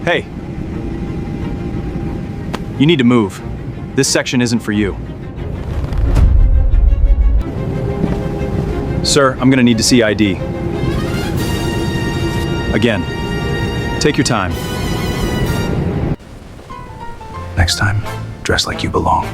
Hey! You need to move. This section isn't for you. Sir, I'm gonna need to see ID. Again, take your time. Next time, dress like you belong.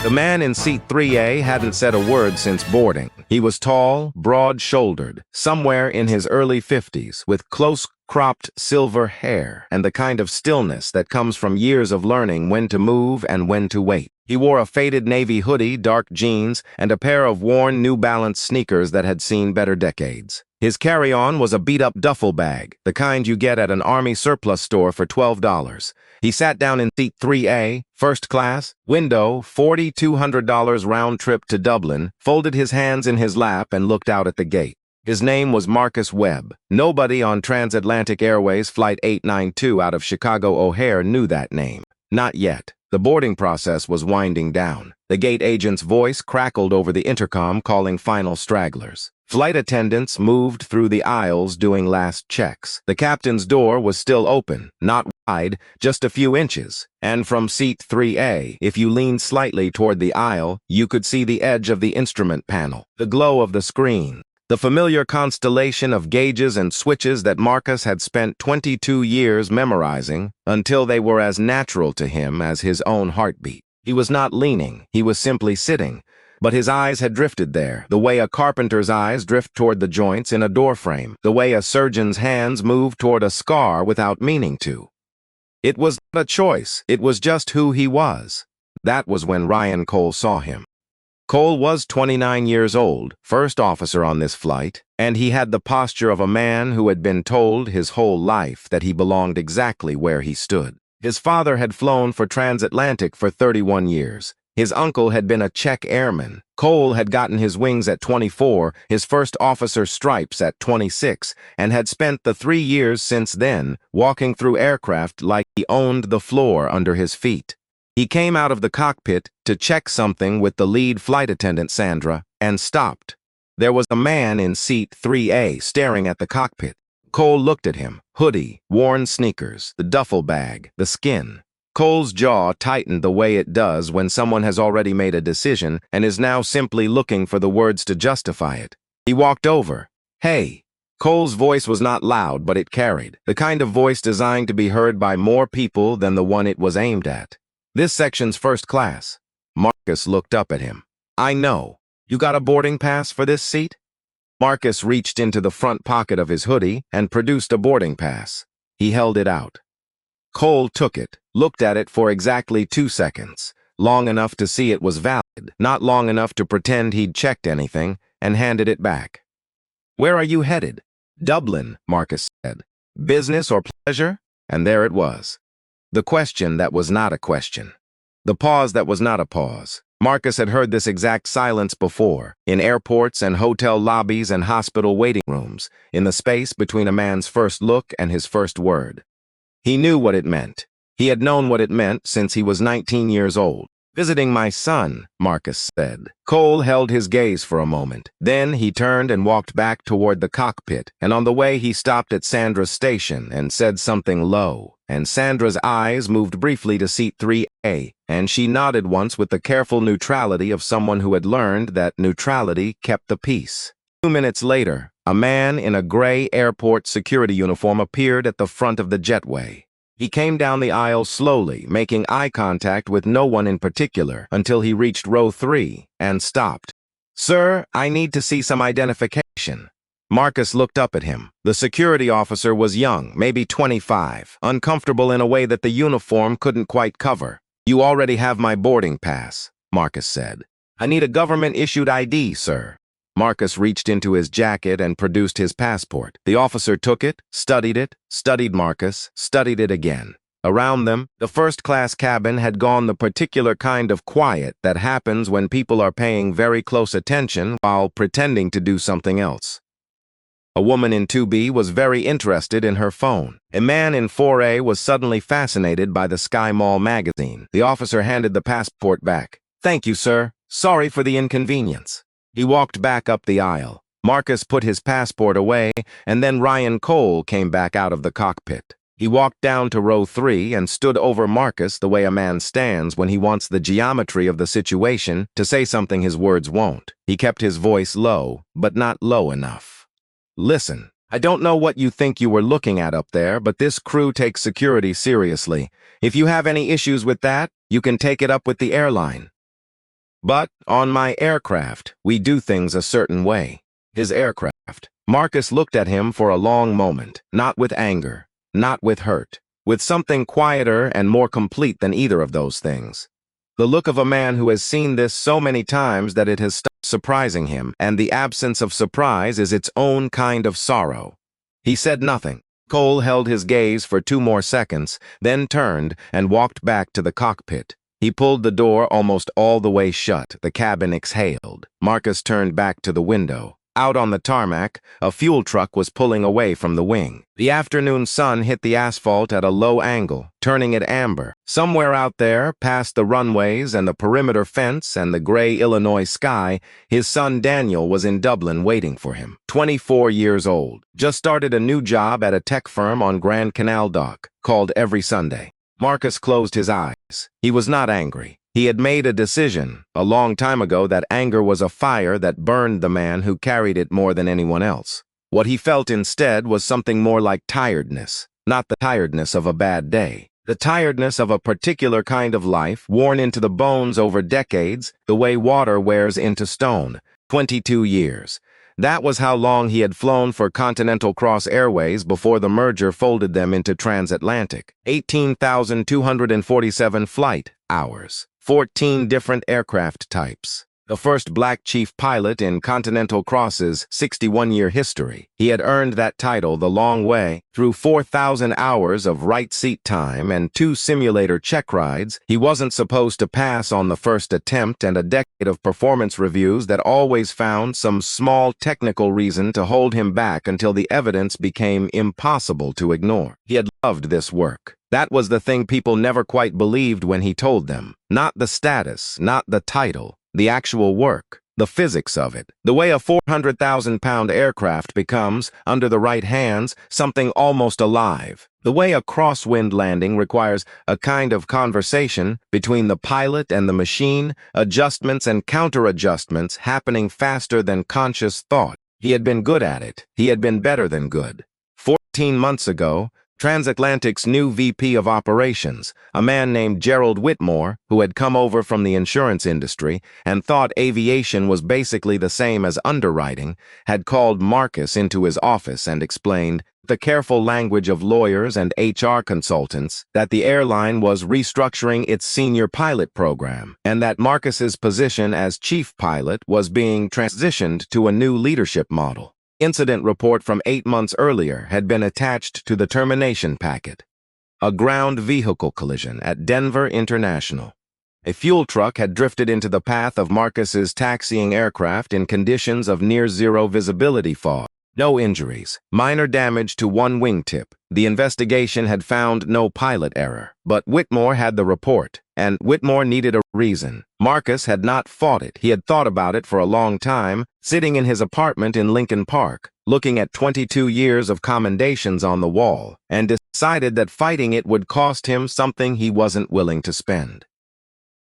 The man in seat 3A hadn't said a word since boarding. He was tall, broad-shouldered, somewhere in his early 50s, with close-cropped silver hair and the kind of stillness that comes from years of learning when to move and when to wait. He wore a faded navy hoodie, dark jeans, and a pair of worn New Balance sneakers that had seen better decades. His carry-on was a beat-up duffel bag, the kind you get at an Army surplus store for $12. He sat down in seat 3A, first class, window, $4,200 round trip to Dublin, folded his hands in his lap and looked out at the gate. His name was Marcus Webb. Nobody on Transatlantic Airways Flight 892 out of Chicago O'Hare knew that name. Not yet. The boarding process was winding down. The gate agent's voice crackled over the intercom calling final stragglers. Flight attendants moved through the aisles doing last checks. The captain's door was still open, not wide, just a few inches. And from seat 3A, if you leaned slightly toward the aisle, you could see the edge of the instrument panel, the glow of the screen, the familiar constellation of gauges and switches that Marcus had spent 22 years memorizing until they were as natural to him as his own heartbeat. He was not leaning, he was simply sitting. But his eyes had drifted there, the way a carpenter's eyes drift toward the joints in a doorframe, the way a surgeon's hands move toward a scar without meaning to. It was not a choice, it was just who he was. That was when Ryan Cole saw him. Cole was 29 years old, first officer on this flight, and he had the posture of a man who had been told his whole life that he belonged exactly where he stood. His father had flown for Transatlantic for 31 years. His uncle had been a Czech airman. Cole had gotten his wings at 24, his first officer stripes at 26, and had spent the 3 years since then walking through aircraft like he owned the floor under his feet. He came out of the cockpit to check something with the lead flight attendant, Sandra, and stopped. There was a man in seat 3A staring at the cockpit. Cole looked at him, hoodie, worn sneakers, the duffel bag, the skin. Cole's jaw tightened the way it does when someone has already made a decision and is now simply looking for the words to justify it. He walked over. Hey. Cole's voice was not loud, but it carried, the kind of voice designed to be heard by more people than the one it was aimed at. This section's first class. Marcus looked up at him. I know. You got a boarding pass for this seat? Marcus reached into the front pocket of his hoodie and produced a boarding pass. He held it out. Cole took it, looked at it for exactly 2 seconds, long enough to see it was valid, not long enough to pretend he'd checked anything, and handed it back. Where are you headed? Dublin, Marcus said. Business or pleasure? And there it was. The question that was not a question. The pause that was not a pause. Marcus had heard this exact silence before, in airports and hotel lobbies and hospital waiting rooms, in the space between a man's first look and his first word. He knew what it meant. He had known what it meant since he was 19 years old. Visiting my son, Marcus said. Cole held his gaze for a moment. Then he turned and walked back toward the cockpit, and on the way he stopped at Sandra's station and said something low, and Sandra's eyes moved briefly to seat 3A, and she nodded once with the careful neutrality of someone who had learned that neutrality kept the peace. 2 minutes later, a man in a gray airport security uniform appeared at the front of the jetway. He came down the aisle slowly, making eye contact with no one in particular until he reached row 3 and stopped. Sir, I need to see some identification. Marcus looked up at him. The security officer was young, maybe 25, uncomfortable in a way that the uniform couldn't quite cover. You already have my boarding pass, Marcus said. I need a government-issued ID, sir. Marcus reached into his jacket and produced his passport. The officer took it, studied Marcus, studied it again. Around them, the first-class cabin had gone the particular kind of quiet that happens when people are paying very close attention while pretending to do something else. A woman in 2B was very interested in her phone. A man in 4A was suddenly fascinated by the Sky Mall magazine. The officer handed the passport back. Thank you, sir. Sorry for the inconvenience. He walked back up the aisle. Marcus put his passport away, and then Ryan Cole came back out of the cockpit. He walked down to row 3 and stood over Marcus the way a man stands when he wants the geometry of the situation to say something his words won't. He kept his voice low, but not low enough. Listen, I don't know what you think you were looking at up there, but this crew takes security seriously. If you have any issues with that, you can take it up with the airline. But on my aircraft, we do things a certain way. His aircraft. Marcus looked at him for a long moment, not with anger, not with hurt, with something quieter and more complete than either of those things. The look of a man who has seen this so many times that it has stopped surprising him, and the absence of surprise is its own kind of sorrow. He said nothing. Cole held his gaze for 2 more seconds, then turned and walked back to the cockpit. He pulled the door almost all the way shut. The cabin exhaled. Marcus turned back to the window. Out on the tarmac, a fuel truck was pulling away from the wing. The afternoon sun hit the asphalt at a low angle, turning it amber. Somewhere out there, past the runways and the perimeter fence and the gray Illinois sky, his son Daniel was in Dublin waiting for him. 24 years old. Just started a new job at a tech firm on Grand Canal Dock, called Every Sunday. Marcus closed his eyes. He was not angry. He had made a decision a long time ago that anger was a fire that burned the man who carried it more than anyone else. What he felt instead was something more like tiredness, not the tiredness of a bad day. The tiredness of a particular kind of life worn into the bones over decades, the way water wears into stone. 22 years. That was how long he had flown for Continental Cross Airways before the merger folded them into transatlantic. 18,247 flight hours. 14 different aircraft types. The first black chief pilot in Continental Cross's 61-year history. He had earned that title the long way. Through 4,000 hours of right seat time and 2 simulator check rides, he wasn't supposed to pass on the first attempt, and a decade of performance reviews that always found some small technical reason to hold him back until the evidence became impossible to ignore. He had loved this work. That was the thing people never quite believed when he told them. Not the status, not the title. The actual work, the physics of it, the way a 400,000-pound aircraft becomes, under the right hands, something almost alive. The way a crosswind landing requires a kind of conversation between the pilot and the machine, adjustments and counter-adjustments happening faster than conscious thought. He had been good at it. He had been better than good. 14 months ago, Transatlantic's new VP of Operations, a man named Gerald Whitmore, who had come over from the insurance industry and thought aviation was basically the same as underwriting, had called Marcus into his office and explained, the careful language of lawyers and HR consultants, that the airline was restructuring its senior pilot program and that Marcus's position as chief pilot was being transitioned to a new leadership model. Incident report from 8 months earlier had been attached to the termination packet. A ground vehicle collision at Denver International. A fuel truck had drifted into the path of Marcus's taxiing aircraft in conditions of near-zero visibility fog. No injuries. Minor damage to one wingtip. The investigation had found no pilot error. But Whitmore had the report, and Whitmore needed a reason. Marcus had not fought it. He had thought about it for a long time, sitting in his apartment in Lincoln Park, looking at 22 years of commendations on the wall, and decided that fighting it would cost him something he wasn't willing to spend.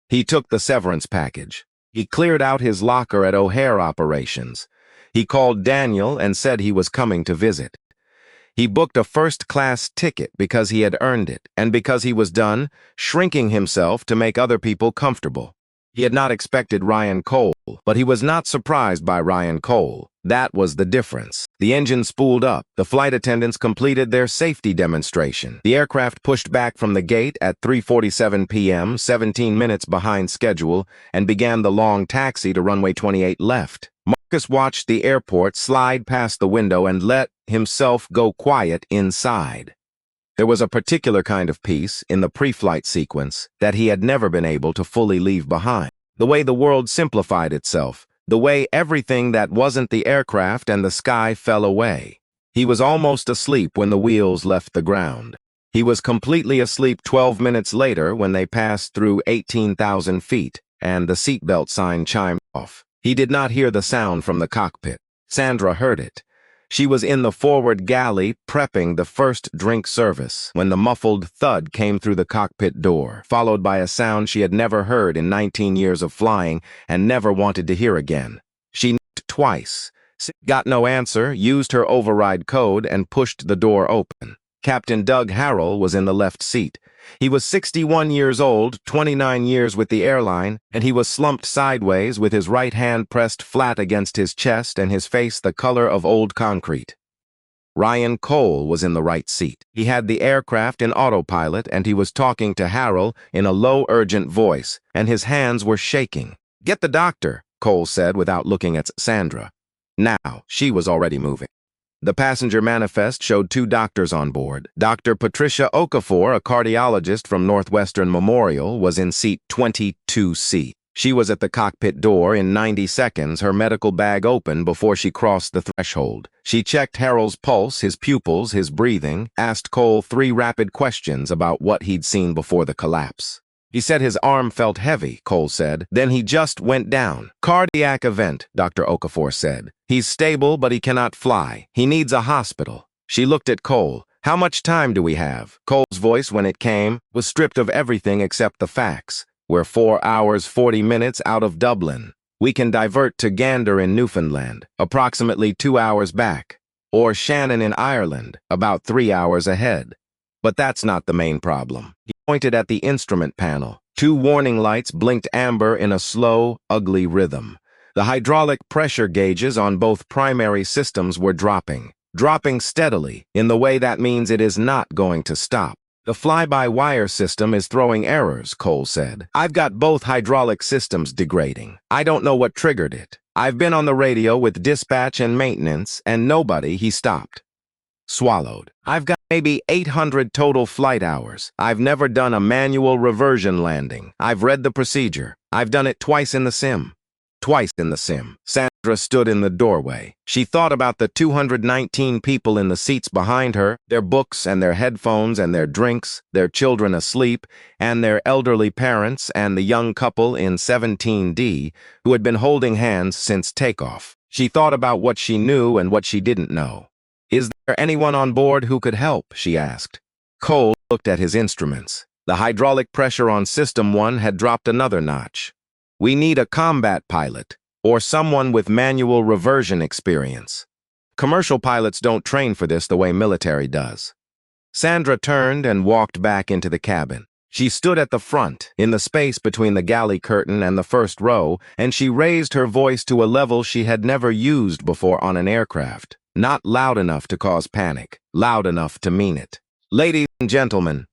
He took the severance package. He cleared out his locker at O'Hare Operations. He called Daniel and said he was coming to visit. He booked a first-class ticket because he had earned it, and because he was done shrinking himself to make other people comfortable. He had not expected Ryan Cole, but he was not surprised by Ryan Cole. That was the difference. The engine spooled up. The flight attendants completed their safety demonstration. The aircraft pushed back from the gate at 3:47 p.m., 17 minutes behind schedule, and began the long taxi to runway 28 left. Marcus watched the airport slide past the window and let himself go quiet inside. There was a particular kind of peace in the pre-flight sequence that he had never been able to fully leave behind. The way the world simplified itself, the way everything that wasn't the aircraft and the sky fell away. He was almost asleep when the wheels left the ground. He was completely asleep 12 minutes later when they passed through 18,000 feet and the seatbelt sign chimed off. He did not hear the sound from the cockpit. Sandra heard it. She was in the forward galley prepping the first drink service when the muffled thud came through the cockpit door, followed by a sound she had never heard in 19 years of flying and never wanted to hear again. She knocked twice, got no answer, used her override code, and pushed the door open. Captain Doug Harrell was in the left seat. He was 61 years old, 29 years with the airline, and he was slumped sideways with his right hand pressed flat against his chest and his face the color of old concrete. Ryan Cole was in the right seat. He had the aircraft in autopilot, and he was talking to Harrell in a low, urgent voice, and his hands were shaking. "Get the doctor," Cole said without looking at Sandra. Now, she was already moving. The passenger manifest showed 2 doctors on board. Dr. Patricia Okafor, a cardiologist from Northwestern Memorial, was in seat 22C. She was at the cockpit door in 90 seconds, her medical bag open before she crossed the threshold. She checked Harrell's pulse, his pupils, his breathing, asked Cole 3 rapid questions about what he'd seen before the collapse. He said his arm felt heavy, Cole said. Then he just went down. "Cardiac event," Dr. Okafor said. "He's stable, but he cannot fly. He needs a hospital." She looked at Cole. "How much time do we have?" Cole's voice, when it came, was stripped of everything except the facts. "We're 4 hours, 40 minutes out of Dublin. We can divert to Gander in Newfoundland, approximately 2 hours back, or Shannon in Ireland, about 3 hours ahead. But that's not the main problem." He pointed at the instrument panel. 2 warning lights blinked amber in a slow, ugly rhythm. The hydraulic pressure gauges on both primary systems were dropping steadily, in the way that means it is not going to stop. "The fly-by-wire system is throwing errors," Cole said. "I've got both hydraulic systems degrading. I don't know what triggered it. I've been on the radio with dispatch and maintenance, and nobody," he stopped. Swallowed. "I've got maybe 800 total flight hours. I've never done a manual reversion landing. I've read the procedure. I've done it twice in the sim." Twice in the sim. Sandra stood in the doorway. She thought about the 219 people in the seats behind her, their books and their headphones and their drinks, their children asleep, and their elderly parents and the young couple in 17D who had been holding hands since takeoff. She thought about what she knew and what she didn't know. "Is there anyone on board who could help?" she asked. Cole looked at his instruments. The hydraulic pressure on System 1 had dropped another notch. "We need a combat pilot, or someone with manual reversion experience. Commercial pilots don't train for this the way military does." Sandra turned and walked back into the cabin. She stood at the front, in the space between the galley curtain and the first row, and she raised her voice to a level she had never used before on an aircraft. Not loud enough to cause panic, loud enough to mean it. "Ladies and gentlemen,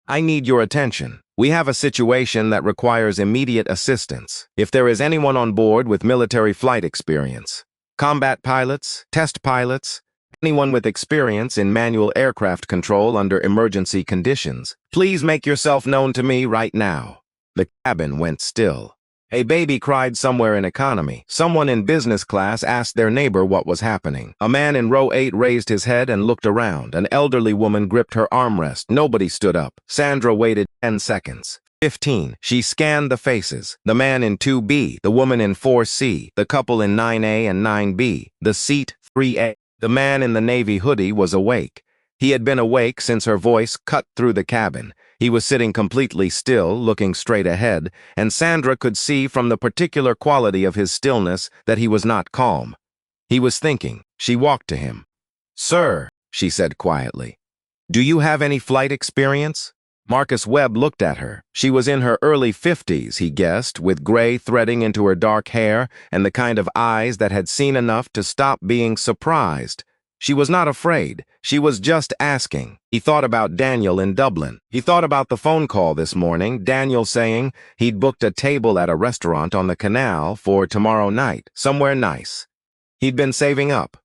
I need your attention. We have a situation that requires immediate assistance. If there is anyone on board with military flight experience, combat pilots, test pilots, anyone with experience in manual aircraft control under emergency conditions, please make yourself known to me right now." The cabin went still. A baby cried somewhere in economy. Someone in business class asked their neighbor what was happening. A man in row 8 raised his head and looked around. An elderly woman gripped her armrest. Nobody stood up. Sandra waited 10 seconds. 15. She scanned the faces. The man in 2B, the woman in 4C, the couple in 9A and 9B, the seat 3A. The man in the navy hoodie was awake. He had been awake since her voice cut through the cabin. He was sitting completely still, looking straight ahead, and Sandra could see from the particular quality of his stillness that he was not calm. He was thinking. She walked to him. "Sir," she said quietly, "do you have any flight experience?" Marcus Webb looked at her. She was in her early 50s, he guessed, with gray threading into her dark hair and the kind of eyes that had seen enough to stop being surprised. She was not afraid. She was just asking. He thought about Daniel in Dublin. He thought about the phone call this morning, Daniel saying he'd booked a table at a restaurant on the canal for tomorrow night, somewhere nice. He'd been saving up.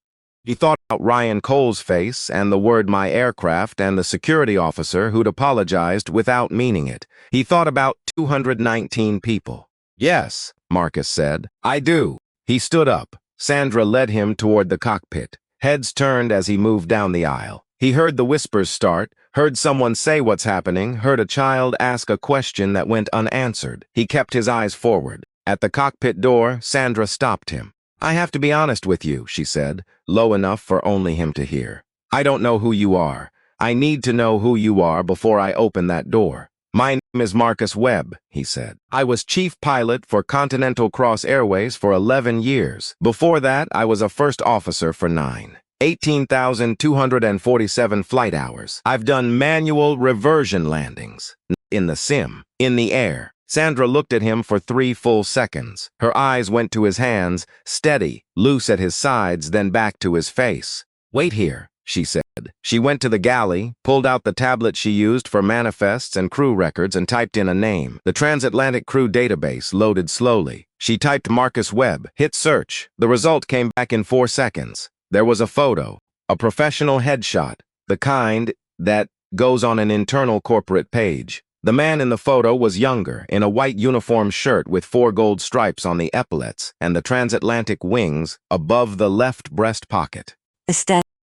He thought about Ryan Cole's face and the word "my aircraft" and the security officer who'd apologized without meaning it. He thought about 219 people. "Yes," Marcus said, "I do." He stood up. Sandra led him toward the cockpit. Heads turned as he moved down the aisle. He heard the whispers start, heard someone say what's happening, heard a child ask a question that went unanswered. He kept his eyes forward. At the cockpit door, Sandra stopped him. I have to be honest with you, she said, low enough for only him to hear. I don't know who you are. I need to know who you are before I open that door. My name is Marcus Webb, he said. I was chief pilot for Continental Cross Airways for 11 years. Before that, I was a first officer for 9. 18,247 flight hours. I've done manual reversion landings. In the sim. In the air. Sandra looked at him for 3 full seconds. Her eyes went to his hands, steady, loose at his sides, then back to his face. Wait here, she said. She went to the galley, pulled out the tablet she used for manifests and crew records, and typed in a name. The transatlantic crew database loaded slowly. She typed Marcus Webb, hit search. The result came back in 4 seconds. There was a photo, a professional headshot, the kind that goes on an internal corporate page. The man in the photo was younger, in a white uniform shirt with 4 gold stripes on the epaulets and the transatlantic wings above the left breast pocket.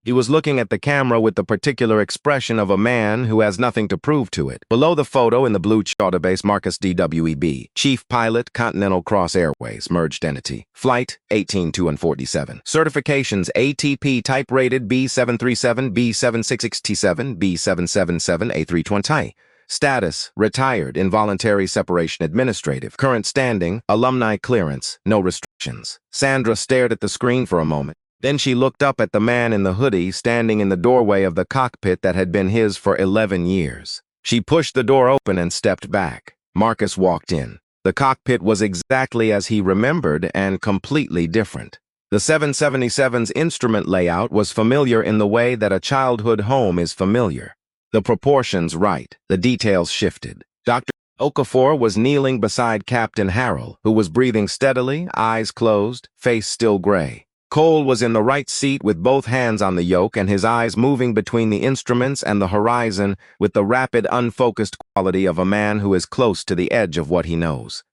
He was looking at the camera with the particular expression of a man who has nothing to prove to it. Below the photo in the blue database, Marcus DWEB, Chief Pilot, Continental Cross Airways, merged entity. Flight 18-247. Certifications ATP type rated B737, B7667, B777, A320. Status, retired, involuntary separation administrative. Current standing, alumni clearance, no restrictions. Sandra stared at the screen for a moment. Then she looked up at the man in the hoodie standing in the doorway of the cockpit that had been his for 11 years. She pushed the door open and stepped back. Marcus walked in. The cockpit was exactly as he remembered and completely different. The 777's instrument layout was familiar in the way that a childhood home is familiar. The proportions right, the details shifted. Dr. Okafor was kneeling beside Captain Harrell, who was breathing steadily, eyes closed, face still gray. Cole was in the right seat with both hands on the yoke and his eyes moving between the instruments and the horizon with the rapid, unfocused quality of a man who is close to the edge of what he knows.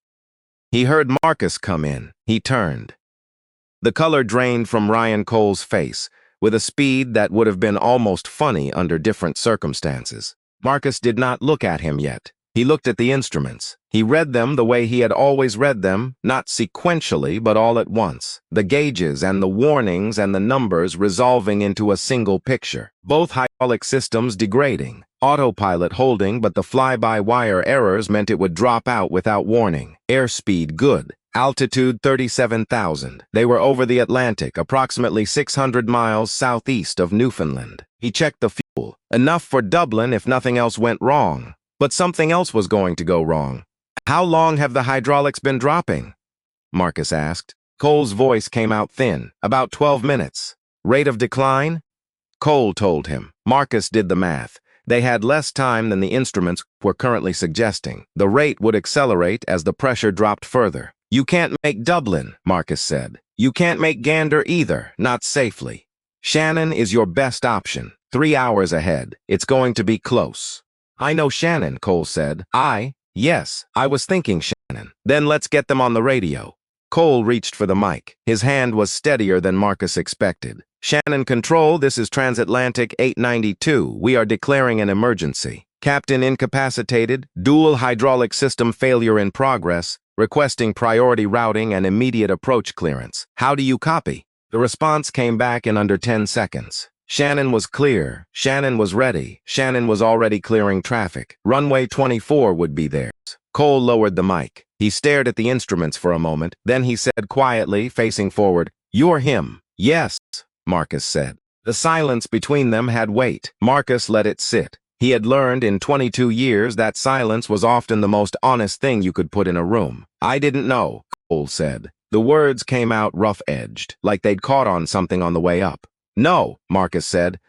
He heard Marcus come in. He turned. The color drained from Ryan Cole's face, with a speed that would have been almost funny under different circumstances. Marcus did not look at him yet. He looked at the instruments. He read them the way he had always read them, not sequentially, but all at once. The gauges and the warnings and the numbers resolving into a single picture. Both hydraulic systems degrading. Autopilot holding, but the fly-by-wire errors meant it would drop out without warning. Airspeed good. Altitude 37,000. They were over the Atlantic, approximately 600 miles southeast of Newfoundland. He checked the fuel. Enough for Dublin if nothing else went wrong. But something else was going to go wrong. How long have the hydraulics been dropping? Marcus asked. Cole's voice came out thin. About 12 minutes. Rate of decline? Cole told him. Marcus did the math. They had less time than the instruments were currently suggesting. The rate would accelerate as the pressure dropped further. You can't make Dublin, Marcus said. You can't make Gander either, not safely. Shannon is your best option. 3 hours ahead. It's going to be close. I know Shannon, Cole said. Yes, I was thinking Shannon. Then let's get them on the radio. Cole reached for the mic. His hand was steadier than Marcus expected. Shannon Control, this is Transatlantic 892. We are declaring an emergency. Captain incapacitated, dual hydraulic system failure in progress, requesting priority routing and immediate approach clearance. How do you copy? The response came back in under 10 seconds. Shannon was clear. Shannon was ready. Shannon was already clearing traffic. Runway 24 would be theirs. Cole lowered the mic. He stared at the instruments for a moment. Then he said quietly, facing forward, "You're him." "Yes," Marcus said. The silence between them had weight. Marcus let it sit. He had learned in 22 years that silence was often the most honest thing you could put in a room. "I didn't know," Cole said. The words came out rough-edged, like they'd caught on something on the way up. "No," Marcus said.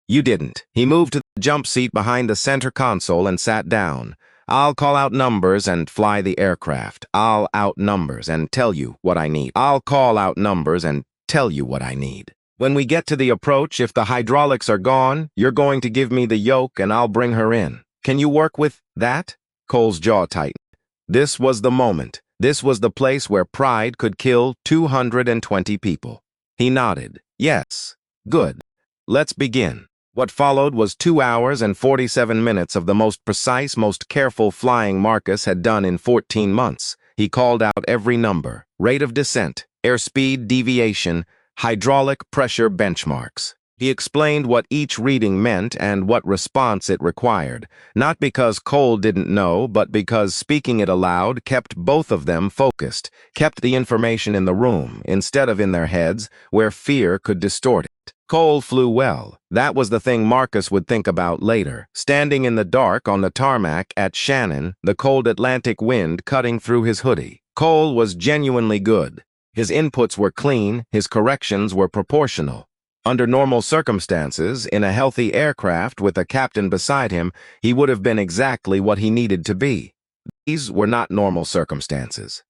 "You didn't." He moved to the jump seat behind the center console and sat down. "I'll call out numbers and fly the aircraft. I'll out numbers and tell you what I need. I'll call out numbers and tell you what I need. When we get to the approach, if the hydraulics are gone, you're going to give me the yoke and I'll bring her in. Can you work with that?" Cole's jaw tightened. This was the moment. This was the place where pride could kill 220 people. He nodded. "Yes. Good. Let's begin." What followed was 2 hours and 47 minutes of the most precise, most careful flying Marcus had done in 14 months. He called out every number. Rate of descent. airspeed deviation, hydraulic pressure benchmarks. He explained what each reading meant and what response it required, not because Cole didn't know, but because speaking it aloud kept both of them focused, kept the information in the room instead of in their heads, where fear could distort it. Cole flew well. That was the thing Marcus would think about later. Standing in the dark on the tarmac at Shannon, the cold Atlantic wind cutting through his hoodie. Cole was genuinely good. His inputs were clean, his corrections were proportional. Under normal circumstances, in a healthy aircraft with a captain beside him, he would have been exactly what he needed to be. These were not normal circumstances.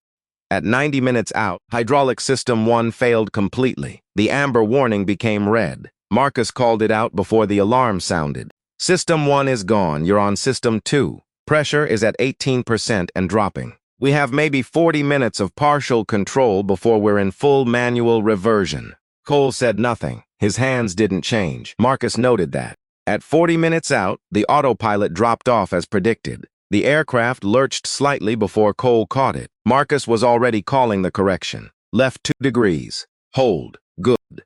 At 90 minutes out, hydraulic system 1 failed completely. The amber warning became red. Marcus called it out before the alarm sounded. System 1 is gone, you're on system 2. Pressure is at 18% and dropping. We have maybe 40 minutes of partial control before we're in full manual reversion. Cole said nothing. His hands didn't change. Marcus noted that. At 40 minutes out, the autopilot dropped off as predicted. The aircraft lurched slightly before Cole caught it. Marcus was already calling the correction. Left 2 degrees. Hold. Good.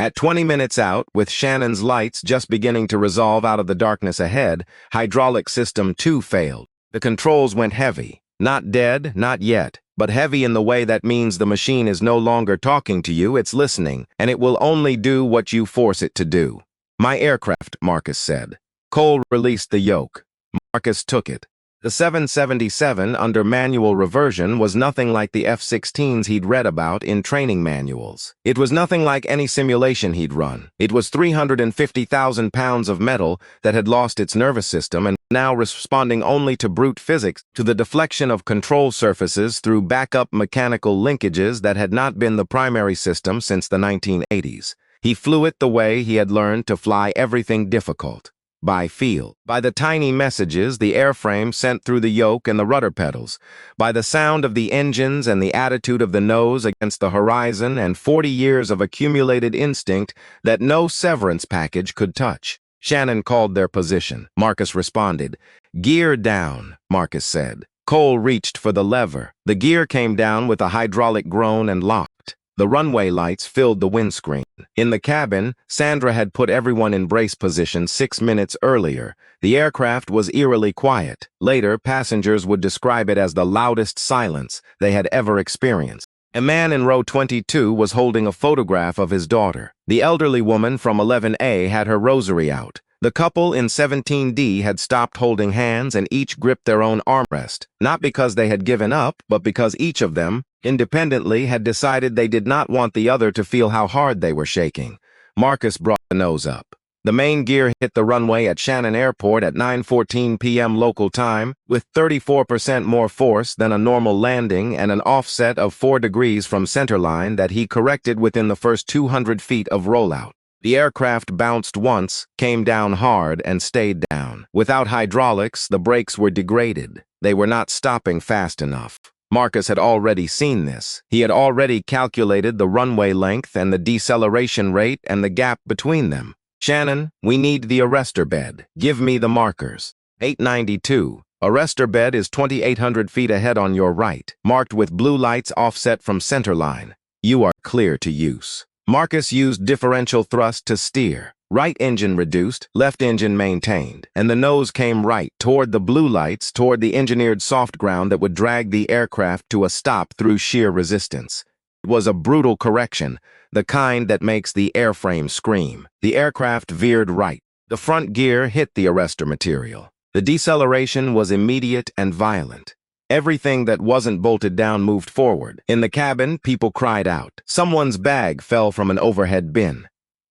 At 20 minutes out, with Shannon's lights just beginning to resolve out of the darkness ahead, hydraulic system 2 failed. The controls went heavy. Not dead, not yet, but heavy in the way that means the machine is no longer talking to you, it's listening, and it will only do what you force it to do. My aircraft, Marcus said. Cole released the yoke. Marcus took it. The 777 under manual reversion was nothing like the F-16s he'd read about in training manuals. It was nothing like any simulation he'd run. It was 350,000 pounds of metal that had lost its nervous system and now responding only to brute physics, to the deflection of control surfaces through backup mechanical linkages that had not been the primary system since the 1980s. He flew it the way he had learned to fly everything difficult. By feel, by the tiny messages the airframe sent through the yoke and the rudder pedals, by the sound of the engines and the attitude of the nose against the horizon and 40 years of accumulated instinct that no severance package could touch. Shannon called their position. Marcus responded. Gear down, Marcus said. Cole reached for the lever. The gear came down with a hydraulic groan and locked. The runway lights filled the windscreen. In the cabin, Sandra had put everyone in brace position 6 minutes earlier. The aircraft was eerily quiet. Later, passengers would describe it as the loudest silence they had ever experienced. A man in row 22 was holding a photograph of his daughter. The elderly woman from 11A had her rosary out. The couple in 17D had stopped holding hands and each gripped their own armrest, not because they had given up, but because each of them, independently, had decided they did not want the other to feel how hard they were shaking. Marcus brought the nose up. The main gear hit the runway at Shannon Airport at 9:14 p.m. local time, with 34% more force than a normal landing and an offset of 4 degrees from centerline that he corrected within the first 200 feet of rollout. The aircraft bounced once, came down hard, and stayed down. Without hydraulics, the brakes were degraded. They were not stopping fast enough. Marcus had already seen this. He had already calculated the runway length and the deceleration rate and the gap between them. Shannon, we need the arrestor bed. Give me the markers. 892. Arrestor bed is 2,800 feet ahead on your right, marked with blue lights offset from centerline. You are clear to use. Marcus used differential thrust to steer. Right engine reduced, left engine maintained, and the nose came right toward the blue lights, toward the engineered soft ground that would drag the aircraft to a stop through sheer resistance. It was a brutal correction, the kind that makes the airframe scream. The aircraft veered right. The front gear hit the arrestor material. The deceleration was immediate and violent. Everything that wasn't bolted down moved forward. In the cabin, people cried out. Someone's bag fell from an overhead bin.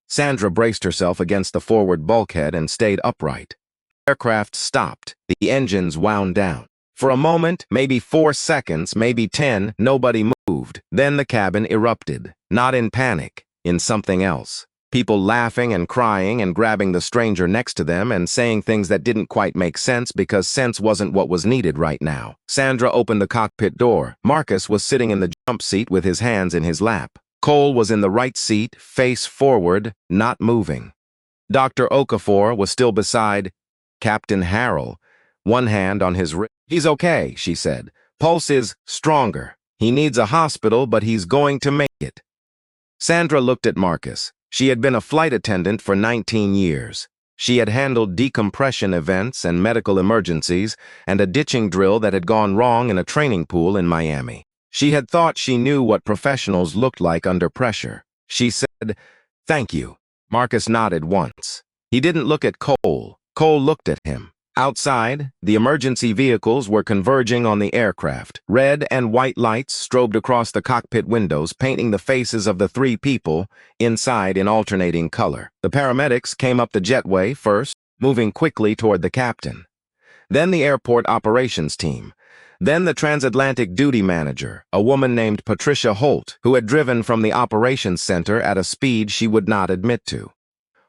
Sandra braced herself against the forward bulkhead and stayed upright. The aircraft stopped. The engines wound down. For a moment, maybe 4 seconds, maybe 10, nobody moved. Then the cabin erupted. Not in panic, in something else. People laughing and crying and grabbing the stranger next to them and saying things that didn't quite make sense because sense wasn't what was needed right now. Sandra opened the cockpit door. Marcus was sitting in the jump seat with his hands in his lap. Cole was in the right seat, face forward, not moving. Dr. Okafor was still beside Captain Harrell, one hand on his wrist. He's okay, she said. Pulse is stronger. He needs a hospital, but he's going to make it. Sandra looked at Marcus. She had been a flight attendant for 19 years. She had handled decompression events and medical emergencies and a ditching drill that had gone wrong in a training pool in Miami. She had thought she knew what professionals looked like under pressure. She said, "Thank you." Marcus nodded once. He didn't look at Cole. Cole looked at him. Outside, the emergency vehicles were converging on the aircraft. Red and white lights strobed across the cockpit windows, painting the faces of the three people inside in alternating color. The paramedics came up the jetway first, moving quickly toward the captain. Then the airport operations team. Then the transatlantic duty manager, a woman named Patricia Holt, who had driven from the operations center at a speed she would not admit to.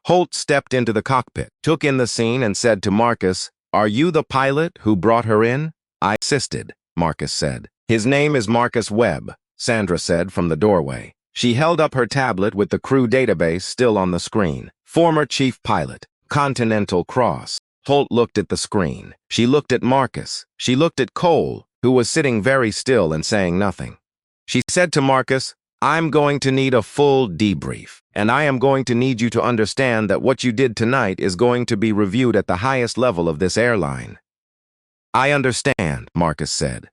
Holt stepped into the cockpit, took in the scene, and said to Marcus, "Are you the pilot who brought her in?" "I assisted," Marcus said. "His name is Marcus Webb," Sandra said from the doorway. She held up her tablet with the crew database still on the screen. "Former chief pilot, Continental Cross." Holt looked at the screen. She looked at Marcus. She looked at Cole, who was sitting very still and saying nothing. She said to Marcus, "I'm going to need a full debrief, and I am going to need you to understand that what you did tonight is going to be reviewed at the highest level of this airline." "I understand," Marcus said.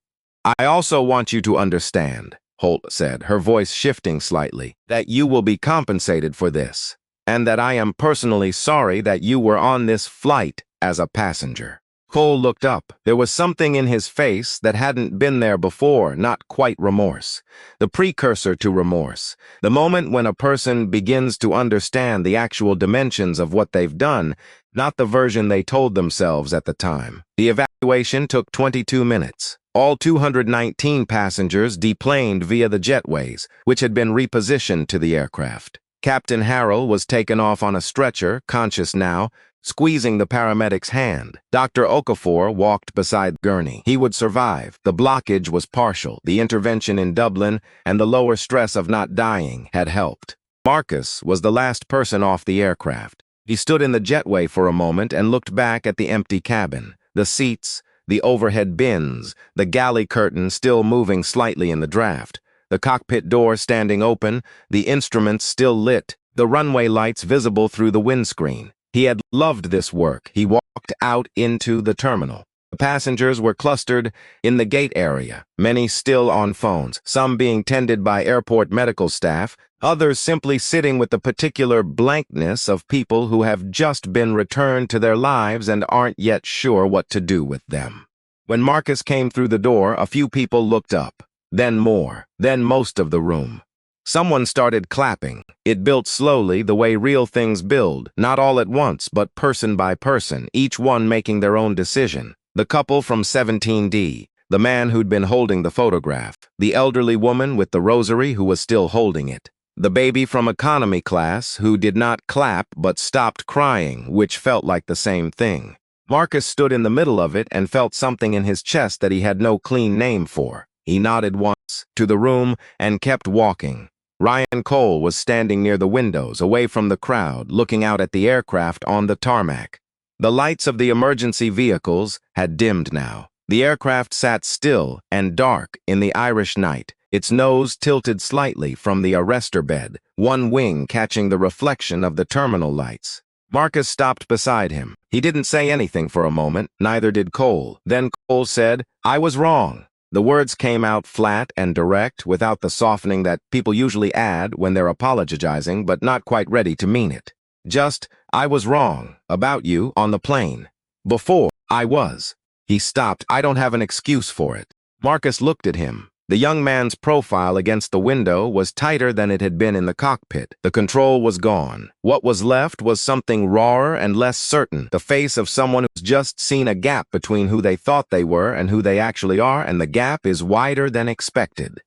"I also want you to understand," Holt said, her voice shifting slightly, "that you will be compensated for this, and that I am personally sorry that you were on this flight as a passenger." Cole looked up. There was something in his face that hadn't been there before, not quite remorse. The precursor to remorse. The moment when a person begins to understand the actual dimensions of what they've done, not the version they told themselves at the time. The evacuation took 22 minutes. All 219 passengers deplaned via the jetways, which had been repositioned to the aircraft. Captain Harrell was taken off on a stretcher, conscious now, squeezing the paramedic's hand. Dr. Okafor walked beside Gurney. He would survive. The blockage was partial. The intervention in Dublin and the lower stress of not dying had helped. Marcus was the last person off the aircraft. He stood in the jetway for a moment and looked back at the empty cabin. The seats, the overhead bins, the galley curtain still moving slightly in the draft. The cockpit door standing open, the instruments still lit, the runway lights visible through the windscreen. He had loved this work. He walked out into the terminal. The passengers were clustered in the gate area, many still on phones, some being tended by airport medical staff, others simply sitting with the particular blankness of people who have just been returned to their lives and aren't yet sure what to do with them. When Marcus came through the door, a few people looked up, then more, then most of the room. Someone started clapping. It built slowly, the way real things build, not all at once, but person by person, each one making their own decision. The couple from 17D, the man who'd been holding the photograph, the elderly woman with the rosary who was still holding it, the baby from economy class who did not clap but stopped crying, which felt like the same thing. Marcus stood in the middle of it and felt something in his chest that he had no clean name for. He nodded once to the room and kept walking. Ryan Cole was standing near the windows, away from the crowd, looking out at the aircraft on the tarmac. The lights of the emergency vehicles had dimmed now. The aircraft sat still and dark in the Irish night, its nose tilted slightly from the arrestor bed, one wing catching the reflection of the terminal lights. Marcus stopped beside him. He didn't say anything for a moment, neither did Cole. Then Cole said, "I was wrong." The words came out flat and direct, without the softening that people usually add when they're apologizing but not quite ready to mean it. Just, "I was wrong about you on the plane. Before, I was." He stopped. "I don't have an excuse for it." Marcus looked at him. The young man's profile against the window was tighter than it had been in the cockpit. The control was gone. What was left was something rawer and less certain, the face of someone who's just seen a gap between who they thought they were and who they actually are, and the gap is wider than expected.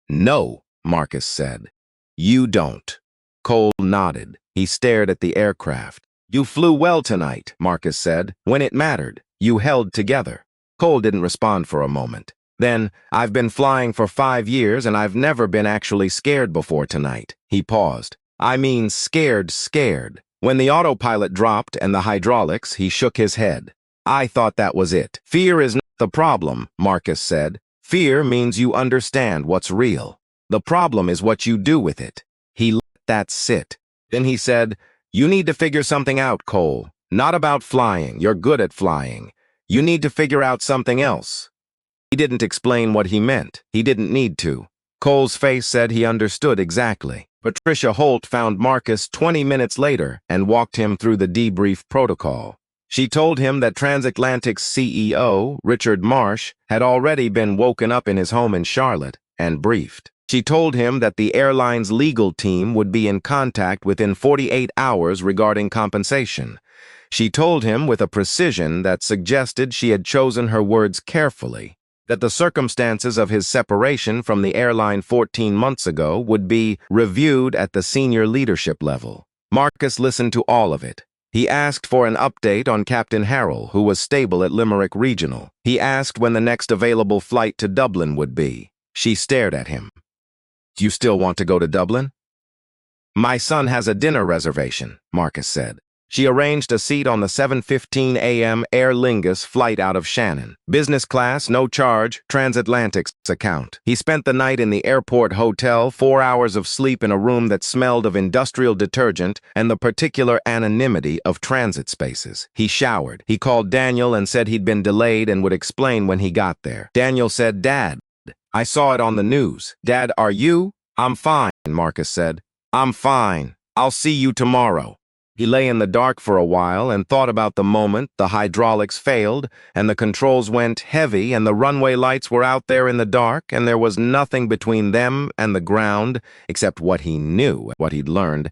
"No," Marcus said. "You don't." Cole nodded. He stared at the aircraft. "You flew well tonight," Marcus said. "When it mattered, you held together." Cole didn't respond for a moment. Then, "I've been flying for 5 years and I've never been actually scared before tonight." He paused. "I mean scared. When the autopilot dropped and the hydraulics," he shook his head. "I thought that was it." "Fear is not the problem," Marcus said. Fear means you understand what's real. The problem is what you do with it. He let that sit. Then he said, "You need to figure something out, Cole. Not about flying. You're good at flying. You need to figure out something else." He didn't explain what he meant. He didn't need to. Cole's face said he understood exactly. Patricia Holt found Marcus 20 minutes later and walked him through the debrief protocol. She told him that Transatlantic's CEO, Richard Marsh, had already been woken up in his home in Charlotte and briefed. She told him that the airline's legal team would be in contact within 48 hours regarding compensation. She told him with a precision that suggested she had chosen her words carefully, that the circumstances of his separation from the airline 14 months ago would be reviewed at the senior leadership level. Marcus listened to all of it. He asked for an update on Captain Harrell, who was stable at Limerick Regional. He asked when the next available flight to Dublin would be. She stared at him. "Do you still want to go to Dublin?" "My son has a dinner reservation," Marcus said. She arranged a seat on the 7:15 a.m. Aer Lingus flight out of Shannon. Business class, no charge, Transatlantic's account. He spent the night in the airport hotel, 4 hours of sleep in a room that smelled of industrial detergent and the particular anonymity of transit spaces. He showered. He called Daniel and said he'd been delayed and would explain when he got there. Daniel said, "Dad, I saw it on the news." "Dad, are you?" "I'm fine," Marcus said. "I'm fine. I'll see you tomorrow." He lay in the dark for a while and thought about the moment the hydraulics failed and the controls went heavy and the runway lights were out there in the dark and there was nothing between them and the ground except what he knew, what he'd learned,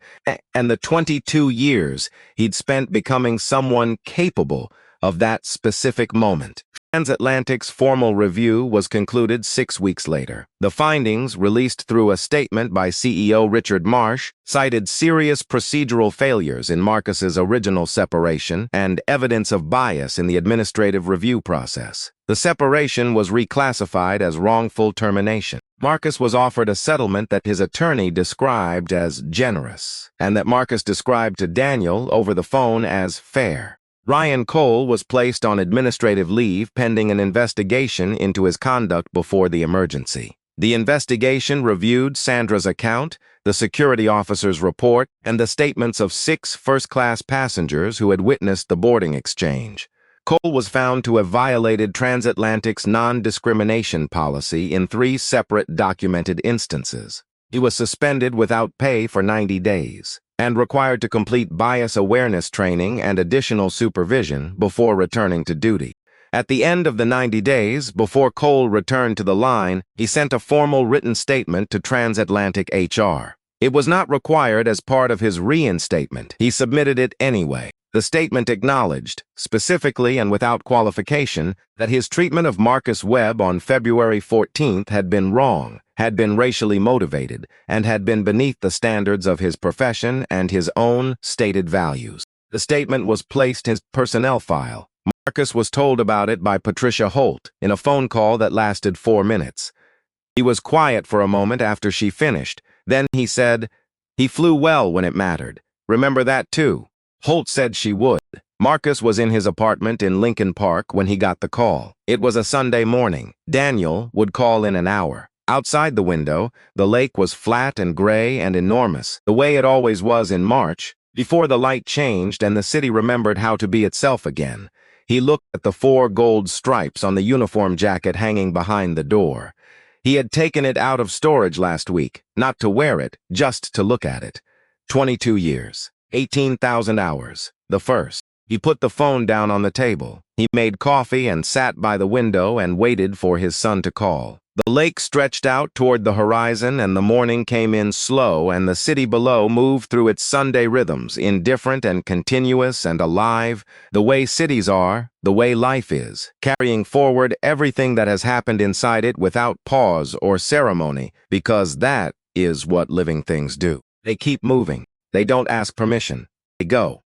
and the 22 years he'd spent becoming someone capable of that specific moment. Transatlantic's formal review was concluded 6 weeks later. The findings, released through a statement by CEO Richard Marsh, cited serious procedural failures in Marcus's original separation and evidence of bias in the administrative review process. The separation was reclassified as wrongful termination. Marcus was offered a settlement that his attorney described as generous, and that Marcus described to Daniel over the phone as fair. Ryan Cole was placed on administrative leave pending an investigation into his conduct before the emergency. The investigation reviewed Sandra's account, the security officer's report, and the statements of 6 first-class passengers who had witnessed the boarding exchange. Cole was found to have violated Transatlantic's non-discrimination policy in 3 separate documented instances. He was suspended without pay for 90 days. And required to complete bias awareness training and additional supervision before returning to duty. At the end of the 90 days, before Cole returned to the line, he sent a formal written statement to Transatlantic HR. It was not required as part of his reinstatement. He submitted it anyway. The statement acknowledged, specifically and without qualification, that his treatment of Marcus Webb on February 14th had been wrong, had been racially motivated, and had been beneath the standards of his profession and his own stated values. The statement was placed in his personnel file. Marcus was told about it by Patricia Holt in a phone call that lasted 4 minutes. He was quiet for a moment after she finished. Then he said, "He flew well when it mattered. Remember that too." Holt said she would. Marcus was in his apartment in Lincoln Park when he got the call. It was a Sunday morning. Daniel would call in an hour. Outside the window, the lake was flat and gray and enormous, the way it always was in March, before the light changed and the city remembered how to be itself again. He looked at the 4 gold stripes on the uniform jacket hanging behind the door. He had taken it out of storage last week, not to wear it, just to look at it. 22 years, 18,000 hours, the first. He put the phone down on the table. He made coffee and sat by the window and waited for his son to call. The lake stretched out toward the horizon and the morning came in slow and the city below moved through its Sunday rhythms, indifferent and continuous and alive, the way cities are, the way life is, carrying forward everything that has happened inside it without pause or ceremony, because that is what living things do. They keep moving. They don't ask permission. They go.